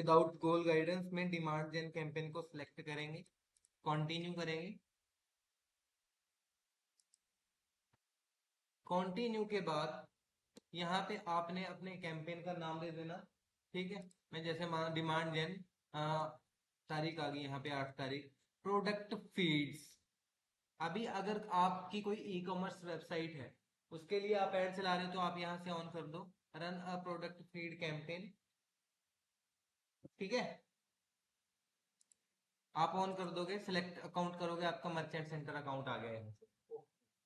Without गोल guidance में demand जेन campaign को select करेंगे, कंटिन्यू करेंगे। कंटिन्यू के बाद यहाँ पे आपने अपने कैंपेन का नाम दे देना। ठीक है, मैं जैसे मान डिमांड जेन, तारीख आ गई यहाँ पे 8 तारीख, प्रोडक्ट फीड्स। अभी अगर आपकी कोई ई कॉमर्स वेबसाइट है, उसके लिए आप ऐड चला रहे हो, तो आप यहाँ से ऑन कर दो run a product feed campaign. ठीक है, आप ऑन कर दोगे, सिलेक्ट अकाउंट करोगे, आपका मर्चेंट सेंटर अकाउंट आ गया है।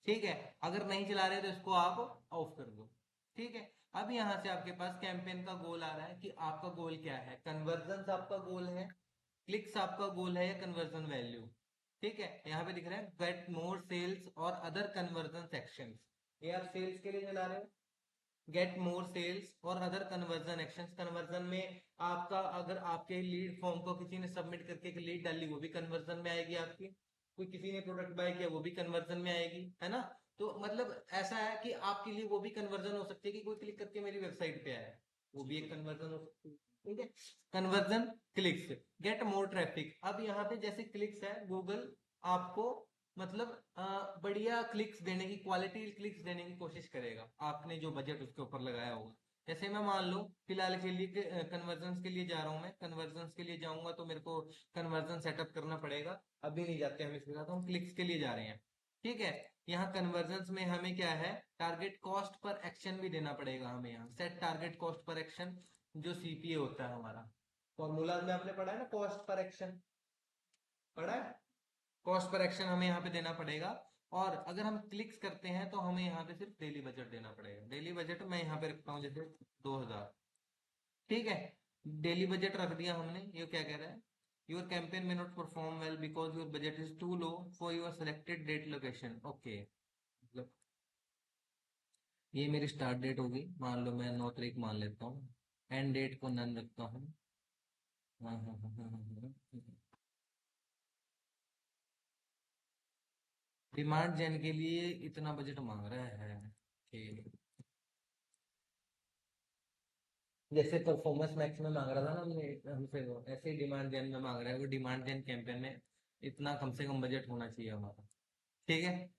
ठीक है, अगर नहीं चला रहे तो इसको आप ऑफ कर दो। ठीक है, अब यहाँ से आपके पास कैंपेन का गोल आ रहा है कि आपका गोल क्या है, कन्वर्जन आपका गोल है, क्लिक्स आपका गोल है, या कन्वर्जन वैल्यू। ठीक है, यहाँ पे दिख रहा है गेट मोर सेल्स और अदर कन्वर्जन सेक्शंस। ये आप सेल्स के लिए चला रहे हो, गेट मोर सेल्स और अदर कन्वर्जन एक्शंस। कन्वर्जन में आपका, अगर आपके लीड फॉर्म को किसी ने सबमिट करके एक लीड डाली, वो भी कन्वर्जन में आएगी आपकी। कोई किसी ने प्रोडक्ट बाय किया, वो भी कन्वर्जन में आएगी, है ना। तो मतलब ऐसा है कि आपके लिए वो भी कन्वर्जन हो सकती है कि कोई क्लिक करके मेरी वेबसाइट पे आया, वो भी एक कन्वर्जन हो सकती है। ठीक है, conversion clicks, get more traffic. अब यहाँ पे जैसे क्लिक्स है, गूगल आपको मतलब बढ़िया क्लिक्स देने की, क्वालिटी क्लिक्स देने की कोशिश करेगा, आपने जो बजट उसके ऊपर लगाया होगा। जैसे मैं मान लो फिलहाल के लिए कन्वर्जन के लिए जा रहा हूँ, मैं कन्वर्जन के लिए जाऊंगा तो मेरे को कन्वर्जन सेटअप करना पड़ेगा। अभी नहीं जाते हम इसके साथ, हम क्लिक्स के लिए जा रहे हैं। ठीक है, यहाँ कन्वर्जन में हमें क्या है, टारगेट कॉस्ट पर एक्शन भी देना पड़ेगा हमें। यहाँ set target cost per action, जो सीपीए होता है हमारा, फॉर्मूला में आपने पढ़ा है ना, कॉस्ट पर एक्शन पढ़ा है। कॉस्ट पर एक्शन हमें यहाँ पे देना पड़ेगा। और अगर हम क्लिक्स करते हैं तो हमें यहाँ पे सिर्फ डेली बजट देना पड़ेगा। डेली बजट मैं यहाँ पे रखता हूँ जैसे 2000। ठीक है, डेली बजट रख दिया हमने। ये क्या कह रहा है, योर कैंपेन में not perform well because your budget is too low for your selected date location. Okay, मतलब ये मेरी स्टार्ट डेट होगी, मान लो मैं 9 तारीख मान लेता हूँ, एंड डेट को नन रखता हूँ। हाँ हाँ हाँ हाँ हाँ हाँ। डिमांड जेन के लिए इतना बजट मांग रहा है कि जैसे परफॉर्मेंस मैक्स में मांग रहा था ना हमने हमसे, वो ऐसे ही डिमांड जेन में मांग रहा है। वो डिमांड जेन कैंपेन में इतना कम से कम बजट होना चाहिए हमारा। ठीक है,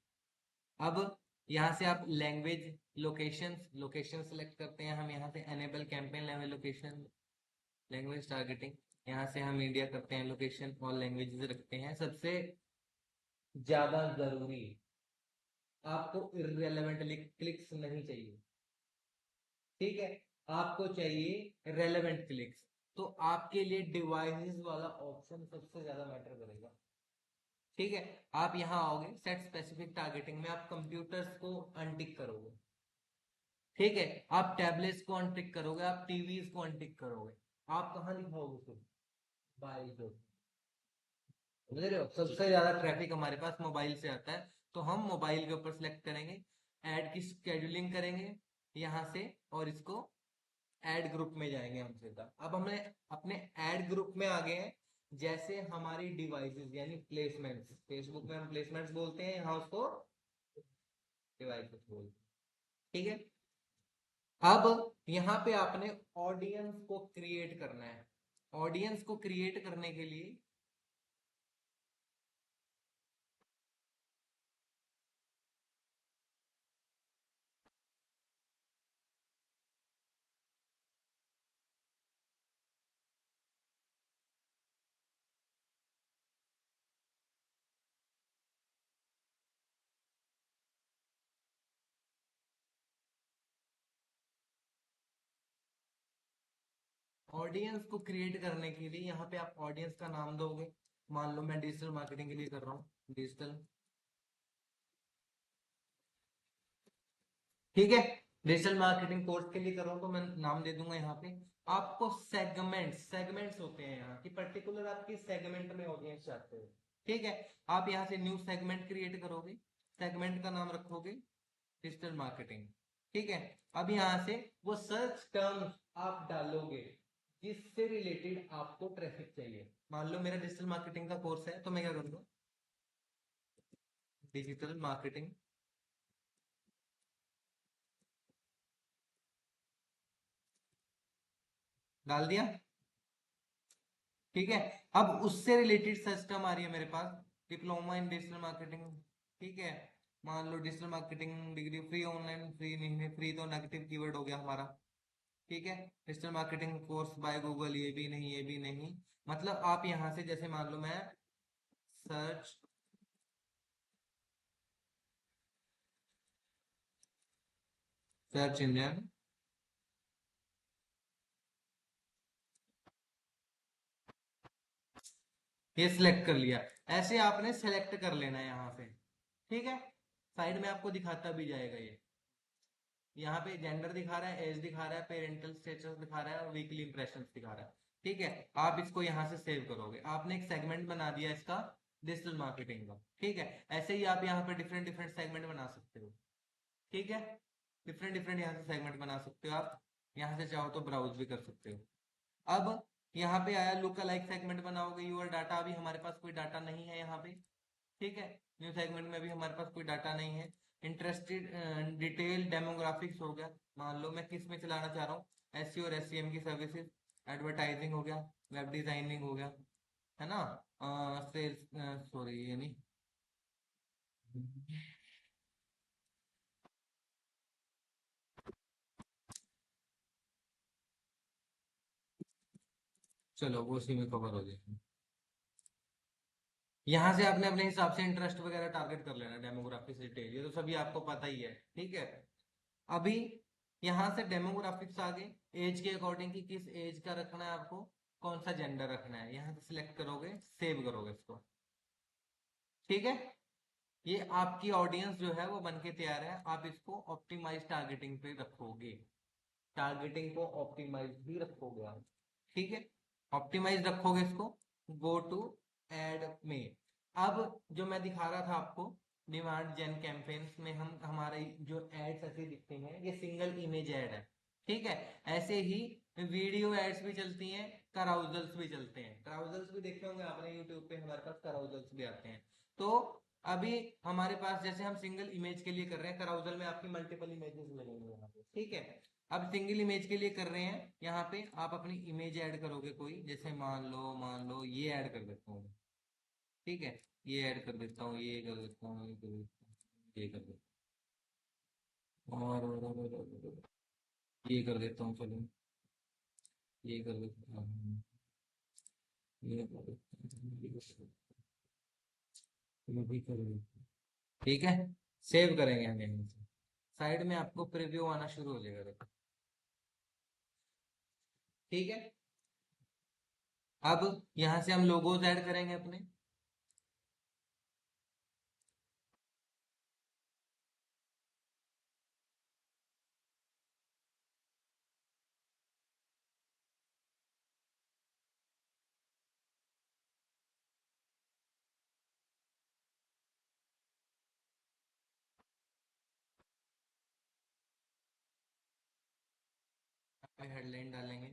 अब यहाँ से आप लैंग्वेज, लोकेशन लोकेशन सेलेक्ट करते हैं हम। यहाँ से enable campaign level location, language targeting, यहाँ से हम इंडिया करते हैं, लोकेशन और लैंग्वेजेस रखते हैं। सबसे ज्यादा जरूरी, आपको इररेलेवेंट क्लिक्स नहीं चाहिए। ठीक है, आपको चाहिए रेलेवेंट क्लिक्स। तो आपके लिए डिवाइसेस वाला ऑप्शन सबसे ज्यादा मैटर करेगा। ठीक है, आप यहाँ आओगे सेट स्पेसिफिक टारगेटिंग में, आप कंप्यूटर्स को अनटिक करोगे। ठीक है, आप टैबलेट्स को अनटिक करोगे, आप टीवीज को अनटिक करोगे। आप कहाँ दिखाओगे फिर, मोबाइल पे। समझ रहे हो, सबसे ज्यादा ट्रैफिक हमारे पास मोबाइल से आता है, तो हम मोबाइल के ऊपर सेलेक्ट करेंगे। ऐड की स्केड्यूलिंग करेंगे यहाँ से, और इसको ऐड ग्रुप में जाएंगे हम सीधा। अब हमें अपने ऐड ग्रुप में आ गए हैं। जैसे हमारी डिवाइसेस यानी प्लेसमेंट्स, फेसबुक में हम प्लेसमेंट्स बोलते हैं, यहाँ उसको डिवाइसेस बोलते हैं। ठीक है, अब यहाँ पे आपने ऑडियंस को क्रिएट करना है। ऑडियंस को क्रिएट करने के लिए ऑडियंस को क्रिएट करने के लिए यहाँ पे आप ऑडियंस का नाम दोगे। मान लो मैं डिजिटल मार्केटिंग के लिए कर रहा हूँ, डिजिटल। ठीक है, डिजिटल मार्केटिंग कोर्स के लिए कर रहा हूँ, तो मैं नाम दे दूंगा यहाँ पे। आपको सेगमेंट्स सेगमेंट्स होते हैं यहाँ की, पर्टिकुलर आपकी सेगमेंट में ऑडियंस चाहते हो। ठीक है, आप यहाँ से न्यू सेगमेंट क्रिएट करोगे, सेगमेंट का नाम रखोगे डिजिटल मार्केटिंग। ठीक है, अब यहाँ से वो सर्च टर्म्स आप डालोगे जिससे रिलेटेड आपको ट्रैफिक चाहिए। मान लो मेरा डिजिटल मार्केटिंग का कोर्स है, तो मैं क्या करूँगा, डिजिटल मार्केटिंग डाल दिया। ठीक है। अब उससे रिलेटेड सिस्टम आ रही है मेरे पास, डिप्लोमा इन डिजिटल मार्केटिंग। ठीक है, मान लो digital marketing degree free, online free नहीं है, फ्री तो नेगेटिव कीवर्ड हो गया हमारा। ठीक है, digital marketing course by Google, ये भी नहीं, ये भी नहीं। मतलब आप यहां से जैसे मान लो मैं सर्च, सर्च इंजन, ये सिलेक्ट कर लिया। ऐसे आपने सेलेक्ट कर लेना है यहाँ से। ठीक है, साइड में आपको दिखाता भी जाएगा ये। यहाँ पे जेंडर दिखा रहा है, एज दिखा रहा है, पेरेंटल स्टेटस दिखा रहा है, और वीकली इंप्रेशंस दिखा रहा है। ठीक है, आप इसको यहाँ से सेव करोगे। आपने एक सेगमेंट बना दिया इसका, डिजिटल मार्केटिंग का। ठीक है, ऐसे ही आप यहाँ पे डिफरेंट डिफरेंट सेगमेंट बना सकते हो। ठीक है, डिफरेंट डिफरेंट यहाँ से सेगमेंट बना सकते हो आप। यहाँ से चाहो तो ब्राउज भी कर सकते हो। अब यहाँ पे आया लुक अलाइक सेगमेंट बनाओगे, यूर डाटा। अभी हमारे पास कोई डाटा नहीं है यहाँ पे। ठीक है, न्यू सेगमेंट में भी हमारे पास कोई डाटा नहीं है। इंटरेस्टेड, डिटेल डेमोग्राफिक्स हो गया। मान लो मैं किस में चलाना चाह रहा हूँ, एसईओ और एसईएम की सर्विसेज। एडवर्टाइजिंग हो गया, वेब डिजाइनिंग हो गया, है ना, सेल्स, सॉरी ये नहीं, चलो वो उसी में कवर हो जाएगा। यहाँ से आपने अपने हिसाब से इंटरेस्ट वगैरह टारगेट कर लेना, डेमोग्राफिक्स डिटेल, ये तो सभी आपको पता ही है। ठीक है, अभी यहाँ से डेमोग्राफिक्स आगे, एज के अकॉर्डिंग कि किस एज का रखना है आपको, कौन सा जेंडर रखना है, यहाँ से सिलेक्ट करोगे, सेव करोगे इसको। ठीक है, ये आपकी ऑडियंस जो है वो बन के तैयार है। आप इसको ऑप्टिमाइज टारगेटिंग पे रखोगे, टारगेटिंग को ऑप्टिमाइज भी रखोगे आप। ठीक है, ऑप्टिमाइज रखोगे इसको। गो टू एड में, अब जो मैं दिखा रहा था आपको, डिमांड जेन कैंपेन्स में हम हमारे जो एड्स ऐसे दिखते हैं, ये सिंगल इमेज एड है। ठीक है, ऐसे ही वीडियो एड्स भी चलती हैं, कराउजल्स भी चलते हैं। कराउजल्स भी देखे होंगे आपने यूट्यूब पे, हमारे पास कराउजल्स भी आते हैं। तो अभी हमारे पास जैसे हम सिंगल इमेज के लिए कर रहे हैं, कराउजल में आपकी मल्टीपल इमेजेस लगेंगे यहाँ पे। ठीक है, अब सिंगल इमेज के लिए कर रहे हैं, यहाँ पे आप अपनी इमेज ऐड करोगे कोई, जैसे मान लो ये ऐड कर देता हूँ। ठीक है, ये ऐड कर देता हूँ, ये कर देता हूँ, ये कर देता हूँ, ये कर देता हूँ, और ये कर देता हूँ, चलो ये कर देता हूँ, ये कर देता हूँ, ये भी कर देता हूँ। ठीक है, सेव करेंगे हम यहाँ से। साइड में आपको प्रीव्यू आना शुरू हो जाएगा, देखो। ठीक है, अब यहाँ से हम लोगोज ऐड करेंगे अपने। हेडलाइन डालेंगे।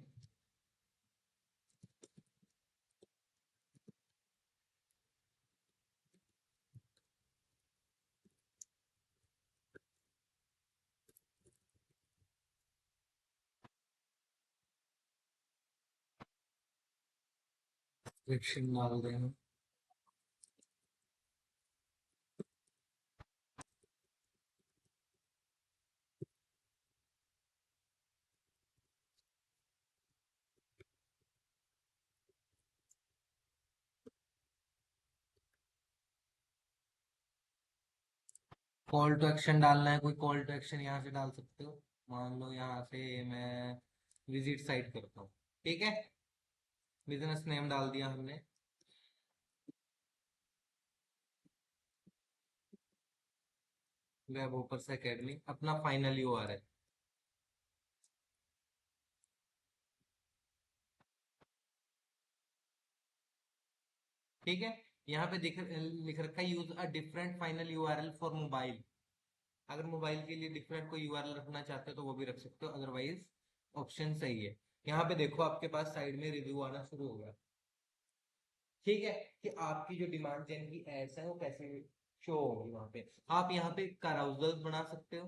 डिस्क्रिप्शन डाल देंगे। कॉल टू एक्शन डालना है, कोई कॉल टू एक्शन यहाँ से डाल सकते हो। मान लो यहाँ से मैं विजिट साइट करता हूँ। ठीक है, बिजनेस नेम डाल दिया हमने, वेब होपर्स एकेडमी, अपना फाइनल यूआरएल। ठीक है, यहाँ पे लिख रखा है use a different final URL for mobile. अगर मोबाइल के लिए डिफरेंट कोई यूआरएल रखना चाहते हो तो वो भी रख सकते हो, अदरवाइज ऑप्शन सही है। यहाँ पे देखो आपके पास साइड में रिव्यू आना शुरू हो गया। ठीक है, कि आपकी जो डिमांड जेन की एड्स है वो कैसे शो होगी वहां पे। आप यहाँ पे carousels बना सकते हो।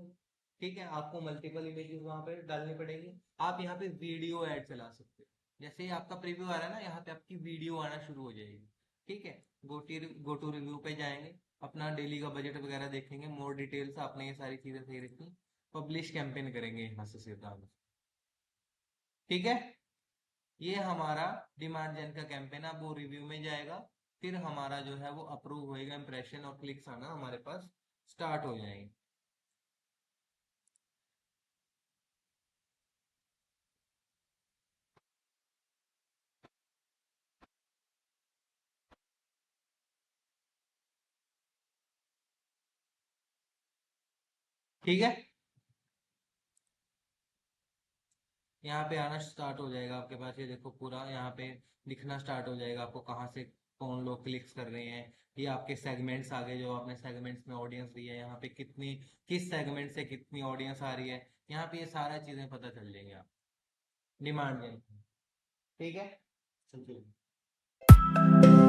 ठीक है, आपको मल्टीपल इमेजेस वहां पे डालनी पड़ेगी। आप यहाँ पे वीडियो ऐड चला सकते हो, जैसे ही आपका प्रीव्यू आ रहा है ना, यहाँ पे आपकी वीडियो आना शुरू हो जाएगी। ठीक है, गो टू रिव्यू पे जाएंगे, अपना डेली का बजट वगैरह देखेंगे, मोर डिटेल्स आपने ये सारी चीजें सही रखी, पब्लिश कैंपेन करेंगे यहाँ से सीधा। ठीक है, ये हमारा डिमांड जेन का कैंपेन, अब वो रिव्यू में जाएगा, फिर हमारा जो है वो अप्रूव होएगा, इंप्रेशन और क्लिक्स आना हमारे पास स्टार्ट हो जाएंगे। ठीक है, यहाँ पे आना स्टार्ट हो जाएगा आपके पास, ये देखो पूरा यहाँ पे दिखना स्टार्ट हो जाएगा आपको, कहाँ से कौन लोग क्लिक्स कर रहे हैं, ये आपके सेगमेंट्स आगे जो आपने सेगमेंट्स में ऑडियंस दी है, यहाँ पे कितनी, किस सेगमेंट से कितनी ऑडियंस आ रही है, यहाँ पे ये सारा चीजें पता चल जाएंगे आप डिमांड में। ठीक है, चलिए।